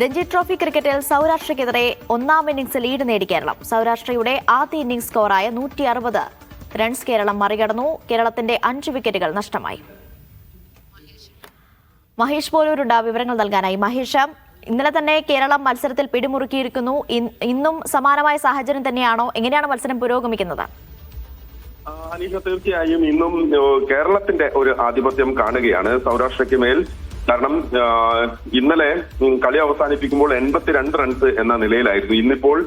Ranji trophy ക്രിക്കറ്റിൽ സൗരാഷ്ട്രയ്ക്കെതിരെ ഒന്നാം innings lead നേടി കേരളം. സൗരാഷ്ട്രയുടെ ആദ്യ ഇന്നിംഗ്സ് സ്കോറായ 160 റൺസ് കേരളം മറികടന്നു. കേരളത്തിന്റെ 5 വിക്കറ്റുകൾ നഷ്ടമായി. മഹേഷ് പോലൂരുണ്ട് വിവരങ്ങൾ നൽകാനായി. മഹേഷ്, ഇന്നലെ തന്നെ കേരളം മത്സരത്തിൽ പിടിമുറുക്കിയിരിക്കുന്നു. ഇന്നും സമാനമായ സാഹചര്യം തന്നെയാണോ? എങ്ങനെയാണ് മത്സരം പുരോഗമിക്കുന്നത്? അനീഷ, തീർച്ചയായും ഇന്നും കേരളത്തിന്റെ ഒരു ആധിപത്യം കാണുകയാണ് സൗരാഷ്ട്രയ്ക്ക് മേൽ. കാരണം ഇന്നലെ കളി അവസാനിപ്പിക്കുമ്പോൾ 82 റൺസ് എന്ന നിലയിലായിരുന്നു. ഇന്നിപ്പോൾ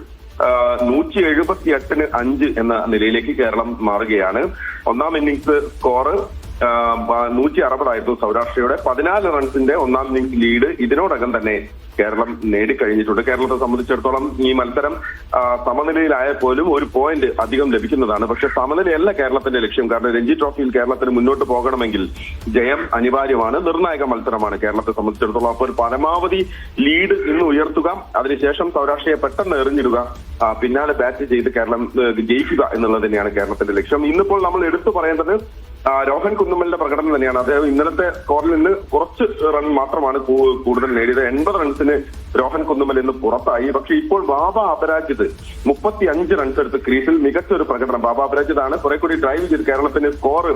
178-ന് 5 എന്ന നിലയിലേക്ക് കേരളം മാറുകയാണ്. ഒന്നാം ഇന്നിംഗ്സ് സ്കോർ 160 ആയിരുന്നു സൗരാഷ്ട്രയുടെ. 14 റൺസിന്റെ ഒന്നാം ഇന്നിംഗ്സ് ലീഡ് ഇതിനോടകം തന്നെ കേരളം നേടിക്കഴിഞ്ഞിട്ടുണ്ട്. കേരളത്തെ സംബന്ധിച്ചിടത്തോളം ഈ മത്സരം സമനിലയിലായ പോലും ഒരു പോയിന്റ് അധികം ലഭിക്കുന്നതാണ്. പക്ഷെ സമനിലയല്ല കേരളത്തിന്റെ ലക്ഷ്യം. കാരണം രഞ്ജി ട്രോഫിയിൽ കേരളത്തിന് മുന്നോട്ട് പോകണമെങ്കിൽ ജയം അനിവാര്യമാണ്. നിർണായക മത്സരമാണ് കേരളത്തെ സംബന്ധിച്ചിടത്തോളം. അപ്പോൾ ഒരു പരമാവധി ലീഡ് ഇന്ന് ഉയർത്തുക, അതിനുശേഷം സൗരാഷ്ട്രയെ പെട്ടെന്ന് എറിഞ്ഞിടുക, പിന്നാലെ ബാറ്റ് ചെയ്ത് കേരളം ജയിക്കുക എന്നുള്ളത് തന്നെയാണ് കേരളത്തിന്റെ ലക്ഷ്യം. ഇന്നിപ്പോൾ നമ്മൾ എടുത്തു പറയേണ്ടത് രോഹൻ കുന്നുമ്മലിന്റെ പ്രകടനം തന്നെയാണ്. അദ്ദേഹം ഇന്നലത്തെ സ്കോറിൽ നിന്ന് കുറച്ച് റൺ മാത്രമാണ് കൂടുതൽ നേടിയത്. 80 റൺസിന് രോഹൻ കുന്നുമ്മൽ ഇന്ന് പുറത്തായി. പക്ഷെ ഇപ്പോൾ ബാബ അപരാജിത് 35 റൺസ് എടുത്ത് ക്രീസിൽ മികച്ച ഒരു പ്രകടനം. ബാബ അപരാജിതാണ് കുറെ കൂടി ഡ്രൈവ് ചെയ്ത് കേരളത്തിന് സ്കോർ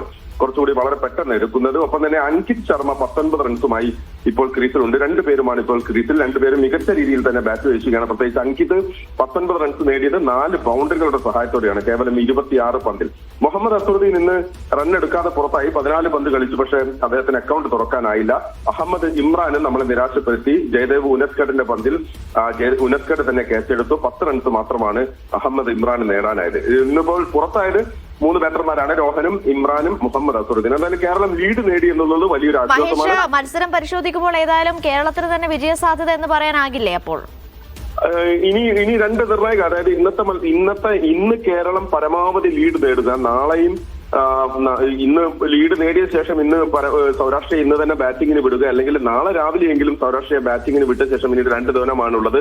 കുറച്ചുകൂടി വളരെ പെട്ടെന്ന് എടുക്കുന്നത്. ഒപ്പം തന്നെ അങ്കിത് ശർമ്മ 19 റൺസുമായി ഇപ്പോൾ ക്രീസിലുണ്ട്. 2 പേരുമാണ് ഇപ്പോൾ ക്രീസിൽ. 2 പേരും മികച്ച രീതിയിൽ തന്നെ ബാറ്റ് വീശുകയാണ്. പ്രത്യേകിച്ച് അങ്കിത് 19 റൺസ് നേടിയത് 4 ബൗണ്ടറികളുടെ സഹായത്തോടെയാണ്, കേവലം 26 പന്തിൽ. മുഹമ്മദ് അസറുദ്ദീൻ ഇന്ന് റൺ എടുക്കാതെ പുറത്തായി. 14 പന്ത് കളിച്ചു, പക്ഷേ അദ്ദേഹത്തിന് അക്കൗണ്ട് തുറക്കാനായില്ല. അഹമ്മദ് ഇമ്രാനും നമ്മളെ നിരാശപ്പെടുത്തി. ജയദേവ് ഉനസ്കഡിന്റെ പന്തിൽ ഉനസ്കഡ് തന്നെ ക്യാച്ചെടുത്തു. 10 റൺസ് മാത്രമാണ് അഹമ്മദ് ഇമ്രാൻ നേടാനായത്. ഇന്നിപ്പോൾ പുറത്തായത് 3 ബാറ്റർമാരാണ്, രോഹനും ഇമ്രാനും മുഹമ്മദ് അസറുദ്ദീൻ. എന്തായാലും കേരളം ലീഡ് നേടി എന്നുള്ളത് വലിയൊരു ആശ്വാസമാണ്. മത്സരം പരിശോധിക്കുമ്പോൾ ഏതായാലും കേരളത്തിന് തന്നെ വിജയസാധ്യത എന്ന് പറയാനാകില്ലേ? അപ്പോൾ ഇനി 2 നിർണായക, അതായത് ഇന്ന് കേരളം പരമാവധി ലീഡ് നേടുക. നാളെയും ഇന്ന് ലീഡ് നേടിയ ശേഷം ഇന്ന് സൗരാഷ്ട്ര ഇന്ന് തന്നെ ബാറ്റിങ്ങിന് വിടുക, അല്ലെങ്കിൽ നാളെ രാവിലെയെങ്കിലും സൗരാഷ്ട്രയെ ബാറ്റിങ്ങിന് വിട്ട ശേഷം ഇനി 2 ദിവസമാണുള്ളത്.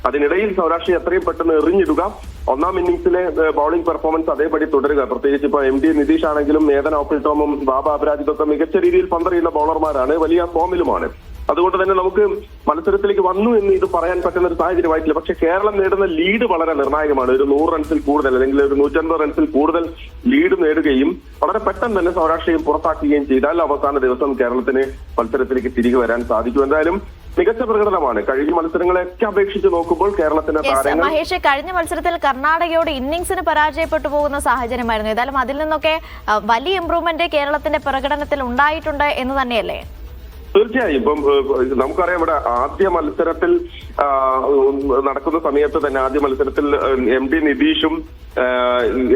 അതിനിടയിൽ സൗരാഷ്ട്ര എത്രയും പെട്ടെന്ന് എറിഞ്ഞിടുക. ഒന്നാം ഇന്നിംഗ്സിലെ ബൌളിംഗ് പെർഫോമൻസ് അതേപടി തുടരുക. പ്രത്യേകിച്ച് ഇപ്പൊ MD നിതീഷ് ആണെങ്കിലും ഏതൻ ഓപ്പിൾ ടോമും ബാബ അപരാജിതൊക്കെ മികച്ച രീതിയിൽ പന്തറിയുന്ന ബൌളർമാരാണ്, വലിയ ഫോമിലുമാണ്. അതുകൊണ്ട് തന്നെ നമുക്ക് മത്സരത്തിലേക്ക് വന്നു എന്ന് ഇത് പറയാൻ പറ്റുന്ന ഒരു സാഹചര്യമായിട്ടില്ല. പക്ഷെ കേരളം നേടുന്ന ലീഡ് വളരെ നിർണായകമാണ്. ഒരു 100 റൺസിൽ കൂടുതൽ അല്ലെങ്കിൽ ഒരു 150 റൺസിൽ കൂടുതൽ ലീഡ് നേടുകയും വളരെ പെട്ടെന്ന് തന്നെ സൗരാഷ്ട്രയും പുറത്താക്കുകയും ചെയ്താൽ അവസാന ദിവസം കേരളത്തിന് മത്സരത്തിലേക്ക് തിരികെ വരാൻ സാധിക്കും. എന്തായാലും മികച്ച പ്രകടനമാണ്. കഴിഞ്ഞ മത്സരങ്ങളെയൊക്കെ അപേക്ഷിച്ച് നോക്കുമ്പോൾ കേരളത്തിന്റെ താരങ്ങൾ. മഹേഷ്, കഴിഞ്ഞ മത്സരത്തിൽ കർണാടകയോട് ഇന്നിംഗ്സിന് പരാജയപ്പെട്ടു പോകുന്ന സാഹചര്യമായിരുന്നു. ഏതായാലും അതിൽ നിന്നൊക്കെ വലിയ ഇംപ്രൂവ്മെന്റ് കേരളത്തിന്റെ പ്രകടനത്തിൽ ഉണ്ടായിട്ടുണ്ട് എന്ന് തന്നെയല്ലേ? തീർച്ചയായും. ഇപ്പം നമുക്കറിയാം, ഇവിടെ ആദ്യ മത്സരത്തിൽ നടക്കുന്ന സമയത്ത് തന്നെ ആദ്യ മത്സരത്തിൽ MD നിതീഷും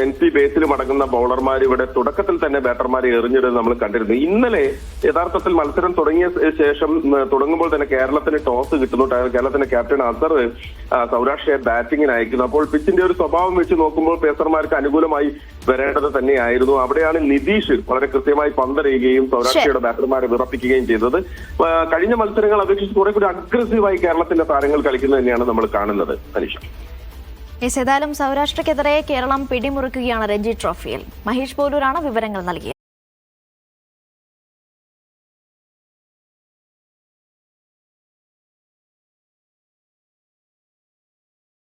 NC ബേസിലും അടങ്ങുന്ന ബൌളർമാർ ഇവിടെ തുടക്കത്തിൽ തന്നെ ബാറ്റർമാരെ എറിഞ്ഞിടുന്നത് നമ്മൾ കണ്ടിരുന്നു. ഇന്നലെ യഥാർത്ഥത്തിൽ മത്സരം തുടങ്ങിയ ശേഷം തുടങ്ങുമ്പോൾ തന്നെ കേരളത്തിന് ടോസ് കിട്ടുന്നു. കേരളത്തിന്റെ ക്യാപ്റ്റൻ അസർ സൗരാഷ്ട്രയെ ബാറ്റിങ്ങിന് അയക്കുന്നു. അപ്പോൾ പിച്ചിന്റെ ഒരു സ്വഭാവം വെച്ച് നോക്കുമ്പോൾ പേസർമാർക്ക് അനുകൂലമായി വരേണ്ടത് തന്നെയായിരുന്നു. അവിടെയാണ് നിതീഷ് വളരെ കൃത്യമായി പന്തറിയുകയും സൗരാഷ്ട്രയുടെ ബാറ്റർമാരെ വിറപ്പിക്കുകയും ചെയ്തത്. കഴിഞ്ഞ മത്സരങ്ങൾ അപേക്ഷിച്ച് കുറെ കൂടി അഗ്രസീവായി കേരളത്തിന്റെ താരങ്ങൾ കളിക്കുന്നത് തന്നെയാണ് നമ്മൾ കാണുന്നത്. അനീഷ, ഏതായാലും സൗരാഷ്ട്രയ്ക്കെതിരെ കേരളം പിടിമുറുക്കുകയാണ് രഞ്ജി ട്രോഫിയിൽ. മഹേഷ് പോലൂരാണ് വിവരങ്ങൾ നൽകിയത്.